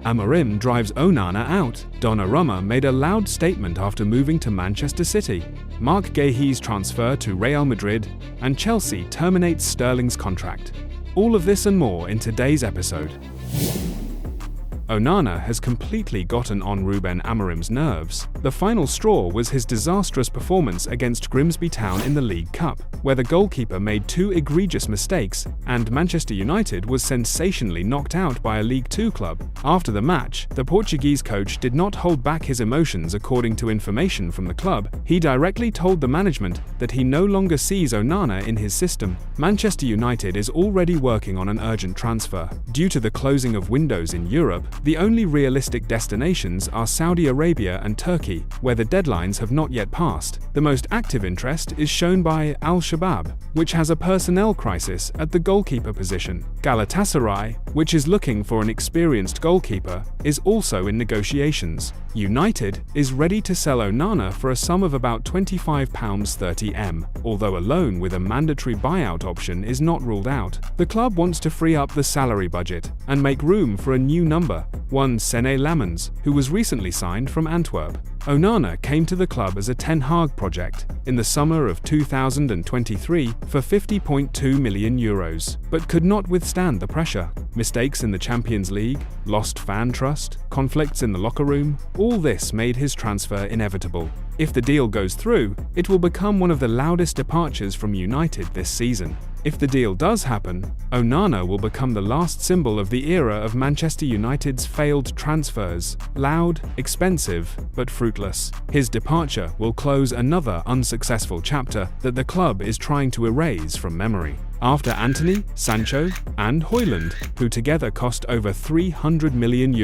Amorim drives Onana out. Donnarumma made a loud statement after moving to Manchester City. Mark Guehi's transfer to Real Madrid, and Chelsea terminates Sterling's contract. All of this and more in today's episode. Onana has completely gotten on Ruben Amorim's nerves. The final straw was his disastrous performance against Grimsby Town in the League Cup, where the goalkeeper made two egregious mistakes, and Manchester United was sensationally knocked out by a League Two club. After the match, the Portuguese coach did not hold back his emotions according to information from the club. He directly told the management that he no longer sees Onana in his system. Manchester United is already working on an urgent transfer. Due to the closing of windows in Europe, the only realistic destinations are Saudi Arabia and Turkey, where the deadlines have not yet passed. The most active interest is shown by Al-Shabaab, which has a personnel crisis at the goalkeeper position. Galatasaray, which is looking for an experienced goalkeeper, is also in negotiations. United is ready to sell Onana for a sum of about £25.30m, although a loan with a mandatory buyout option is not ruled out. The club wants to free up the salary budget and make room for a new number, one Sene Lammens, who was recently signed from Antwerp. Onana came to the club as a Ten Hag project in the summer of 2023 for €50.2 million, but could not withstand the pressure. Mistakes in the Champions League, lost fan trust, conflicts in the locker room, all this made his transfer inevitable. If the deal goes through, it will become one of the loudest departures from United this season. If the deal does happen, Onana will become the last symbol of the era of Manchester United's failed transfers, loud, expensive, but fruitless. His departure will close another unsuccessful chapter that the club is trying to erase from memory. After Antony, Sancho, and Højlund, who together cost over €300 million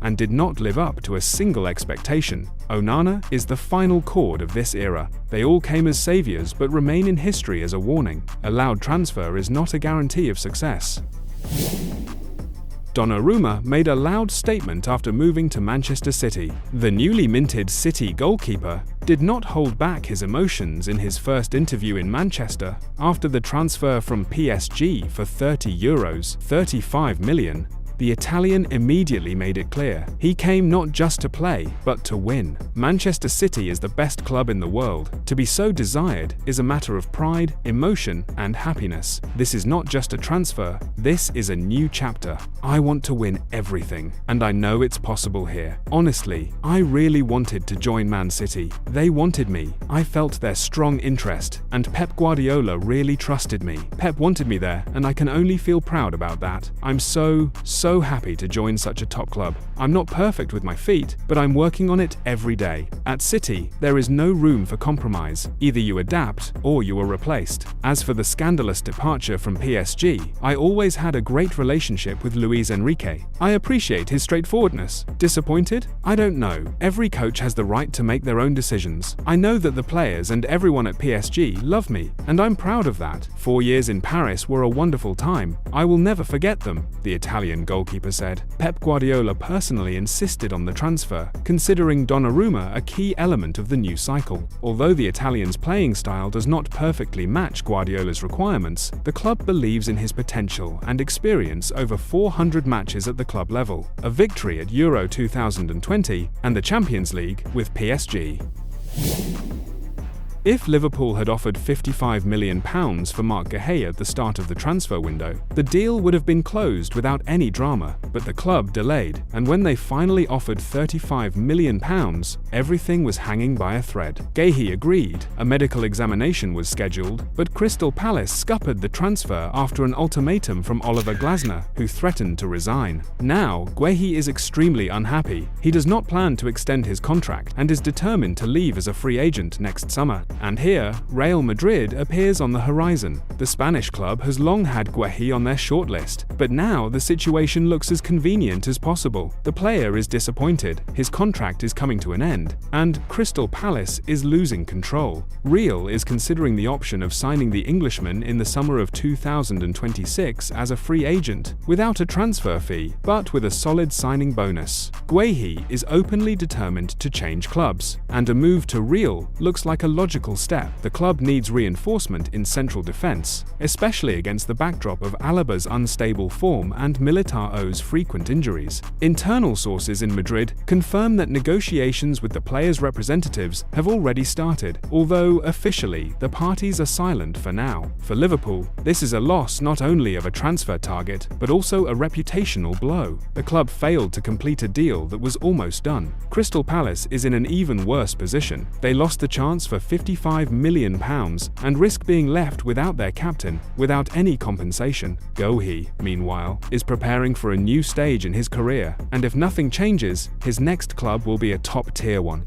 and did not live up to a single expectation, Onana is the final chord of this era. They all came as saviors but remain in history as a warning. A loud transfer is not a guarantee of success. Donnarumma made a loud statement after moving to Manchester City. The newly minted City goalkeeper did not hold back his emotions in his first interview in Manchester after the transfer from PSG for €30, 35 million. The Italian immediately made it clear he came not just to play, but to win. Manchester City is the best club in the world. To be so desired is a matter of pride, emotion, and happiness. This is not just a transfer, this is a new chapter. I want to win everything, and I know it's possible here. Honestly, I really wanted to join Man City. They wanted me. I felt their strong interest, and Pep Guardiola really trusted me. Pep wanted me there, and I can only feel proud about that. I'm so happy to join such a top club. I'm not perfect with my feet, but I'm working on it every day. At City, there is no room for compromise. Either you adapt or you are replaced. As for the scandalous departure from PSG, I always had a great relationship with Luis Enrique. I appreciate his straightforwardness. Disappointed? I don't know. Every coach has the right to make their own decisions. I know that the players and everyone at PSG love me, and I'm proud of that. 4 years in Paris were a wonderful time. I will never forget them, the Italian goalkeeper said. Pep Guardiola personally insisted on the transfer, considering Donnarumma a key element of the new cycle. Although the Italian's playing style does not perfectly match Guardiola's requirements, the club believes in his potential and experience over 400 matches at the club level, a victory at Euro 2020, and the Champions League with PSG. If Liverpool had offered £55 million for Mark Guehi at the start of the transfer window, the deal would have been closed without any drama, but the club delayed, and when they finally offered £35 million, everything was hanging by a thread. Guehi agreed, a medical examination was scheduled, but Crystal Palace scuppered the transfer after an ultimatum from Oliver Glasner, who threatened to resign. Now, Guehi is extremely unhappy. He does not plan to extend his contract and is determined to leave as a free agent next summer. And here, Real Madrid appears on the horizon. The Spanish club has long had Guehi on their shortlist, but now the situation looks as convenient as possible. The player is disappointed, his contract is coming to an end, and Crystal Palace is losing control. Real is considering the option of signing the Englishman in the summer of 2026 as a free agent, without a transfer fee, but with a solid signing bonus. Guehi is openly determined to change clubs, and a move to Real looks like a logical logical step. The club needs reinforcement in central defense, especially against the backdrop of Alaba's unstable form and Militao's frequent injuries. Internal sources in Madrid confirm that negotiations with the players' representatives have already started, although officially the parties are silent for now. For Liverpool, this is a loss not only of a transfer target, but also a reputational blow. The club failed to complete a deal that was almost done. Crystal Palace is in an even worse position. They lost the chance for £55 million and risk being left without their captain, without any compensation. Guehi, meanwhile, is preparing for a new stage in his career, and if nothing changes, his next club will be a top-tier one.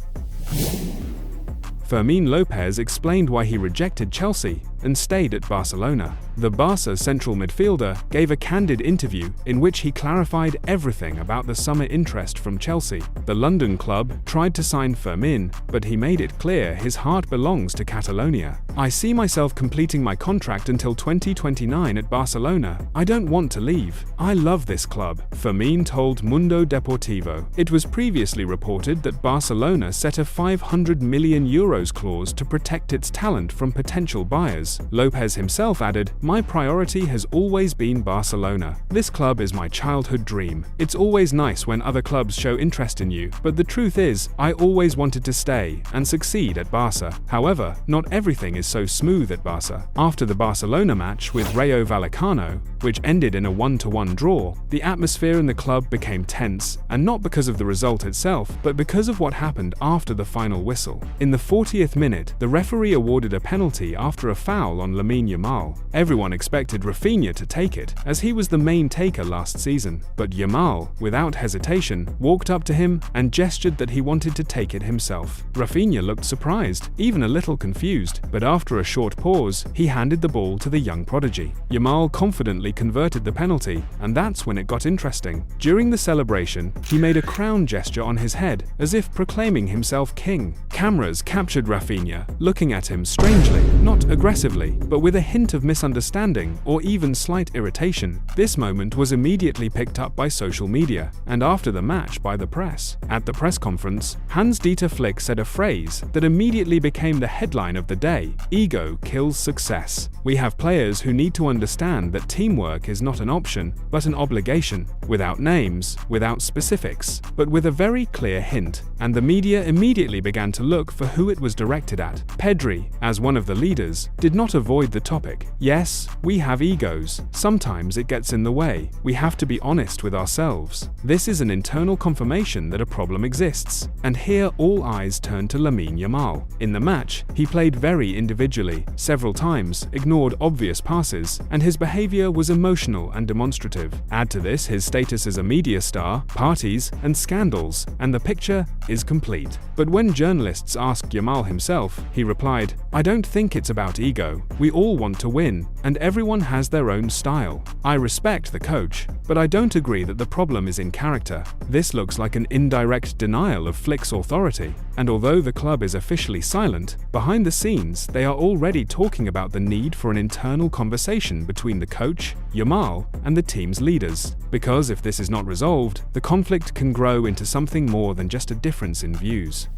Fermín López explained why he rejected Chelsea and stayed at Barcelona. The Barca central midfielder gave a candid interview in which he clarified everything about the summer interest from Chelsea. The London club tried to sign Fermín, but he made it clear his heart belongs to Catalonia. "I see myself completing my contract until 2029 at Barcelona. I don't want to leave. I love this club," Fermín told Mundo Deportivo. It was previously reported that Barcelona set a €500 million clause to protect its talent from potential buyers. López himself added, "My priority has always been Barcelona. This club is my childhood dream. It's always nice when other clubs show interest in you, but the truth is, I always wanted to stay and succeed at Barca." However, not everything is so smooth at Barca. After the Barcelona match with Rayo Vallecano, which ended in a 1-1 draw, the atmosphere in the club became tense, and not because of the result itself, but because of what happened after the final whistle. In the 40th minute, the referee awarded a penalty after a foul on Lamine Yamal. Everyone expected Rafinha to take it, as he was the main taker last season, but Yamal, without hesitation, walked up to him and gestured that he wanted to take it himself. Rafinha looked surprised, even a little confused, but after a short pause, he handed the ball to the young prodigy. Yamal confidently converted the penalty, and that's when it got interesting. During the celebration, he made a crown gesture on his head, as if proclaiming himself king. Cameras captured Rafinha, looking at him strangely, not aggressively, but with a hint of misunderstanding or even slight irritation. This moment was immediately picked up by social media, and after the match by the press. At the press conference, Hans-Dieter Flick said a phrase that immediately became the headline of the day: "Ego kills success." We have players who need to understand that teamwork is not an option, but an obligation, without names, without specifics, but with a very clear hint, and the media immediately began to look for who it was directed at. Pedri, as one of the leaders, did not avoid the topic. "Yes, we have egos. Sometimes it gets in the way. We have to be honest with ourselves. This is an internal confirmation that a problem exists." And here all eyes turned to Lamine Yamal. In the match, he played very individually, several times, ignored obvious passes, and his behavior was emotional and demonstrative. Add to this his status as a media star, parties, and scandals, and the picture is complete. But when journalists asked Yamal himself, he replied, "I don't think it's about ego. We all want to win, and everyone has their own style. I respect the coach, but I don't agree that the problem is in character." This looks like an indirect denial of Flick's authority, and although the club is officially silent, behind the scenes they are already talking about the need for an internal conversation between the coach, Yamal, and the team's leaders. Because if this is not resolved, the conflict can grow into something more than just a difference in views.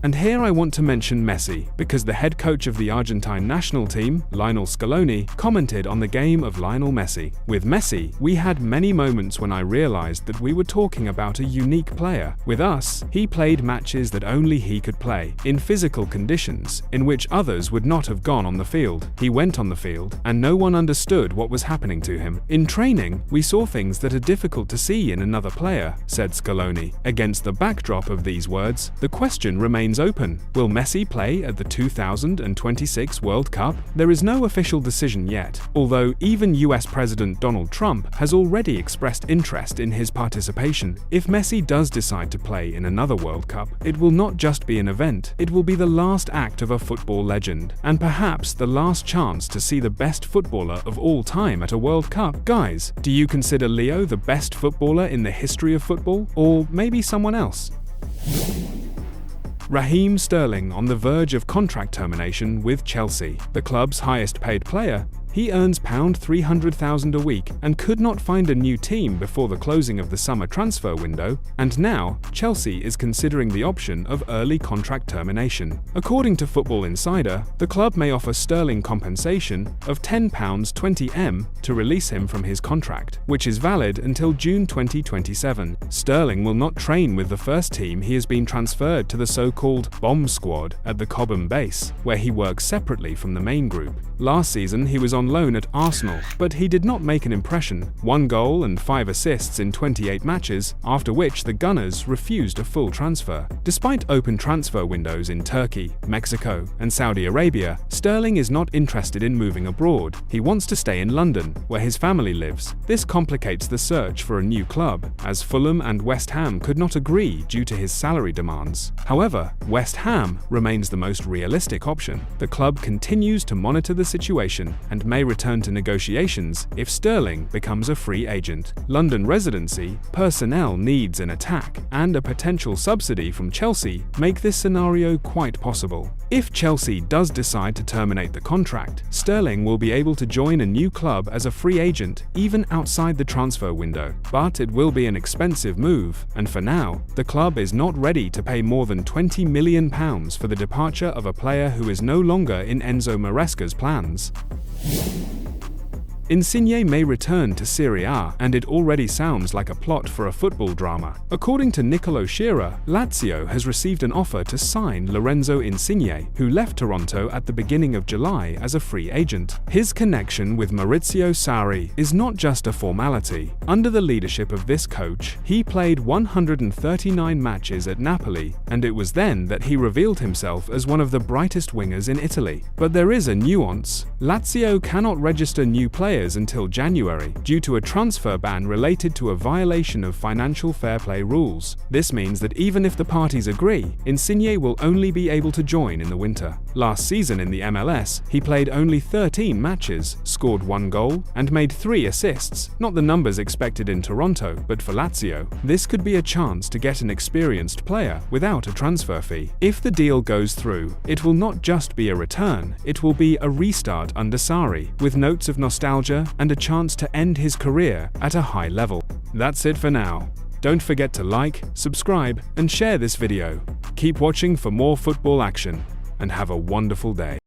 And here I want to mention Messi, because the head coach of the Argentine national team, Lionel Scaloni, commented on the game of Lionel Messi. "With Messi, we had many moments when I realized that we were talking about a unique player. With us, he played matches that only he could play, in physical conditions, in which others would not have gone on the field. He went on the field, and no one understood what was happening to him. In training, we saw things that are difficult to see in another player," said Scaloni. Against the backdrop of these words, the question remains open. Will Messi play at the 2026 World Cup? There is no official decision yet, although even US President Donald Trump has already expressed interest in his participation. If Messi does decide to play in another World Cup, it will not just be an event, it will be the last act of a football legend, and perhaps the last chance to see the best footballer of all time at a World Cup. Guys, do you consider Leo the best footballer in the history of football? Or maybe someone else? Raheem Sterling on the verge of contract termination with Chelsea. The club's highest paid player He earns £300,000 a week and could not find a new team before the closing of the summer transfer window, and now Chelsea is considering the option of early contract termination. According to Football Insider, the club may offer Sterling compensation of £10.20m to release him from his contract, which is valid until June 2027. Sterling will not train with the first team. He has been transferred to the so-called bomb squad at the Cobham base, where he works separately from the main group. Last season he was on loan at Arsenal, but he did not make an impression. 1 goal and 5 assists in 28 matches, after which the Gunners refused a full transfer. Despite open transfer windows in Turkey, Mexico, and Saudi Arabia, Sterling is not interested in moving abroad. He wants to stay in London, where his family lives. This complicates the search for a new club, as Fulham and West Ham could not agree due to his salary demands. However, West Ham remains the most realistic option. The club continues to monitor the situation and may return to negotiations if Sterling becomes a free agent. London residency, personnel needs in attack, and a potential subsidy from Chelsea make this scenario quite possible. If Chelsea does decide to terminate the contract, Sterling will be able to join a new club as a free agent even outside the transfer window. But it will be an expensive move, and for now, the club is not ready to pay more than £20 million for the departure of a player who is no longer in Enzo Maresca's plans. Insigne may return to Serie A, and it already sounds like a plot for a football drama. According to Nicolo Shearer, Lazio has received an offer to sign Lorenzo Insigne, who left Toronto at the beginning of July as a free agent. His connection with Maurizio Sarri is not just a formality. Under the leadership of this coach, he played 139 matches at Napoli, and it was then that he revealed himself as one of the brightest wingers in Italy. But there is a nuance. Lazio cannot register new players until January due to a transfer ban related to a violation of financial fair play rules. This means that even if the parties agree, Insigne will only be able to join in the winter. Last season in the MLS, he played only 13 matches, scored 1 goal, and made 3 assists, not the numbers expected in Toronto, but for Lazio, this could be a chance to get an experienced player without a transfer fee. If the deal goes through, it will not just be a return, it will be a restart under Sarri, with notes of nostalgia and a chance to end his career at a high level. That's it for now. Don't forget to like, subscribe, and share this video. Keep watching for more football action, and have a wonderful day.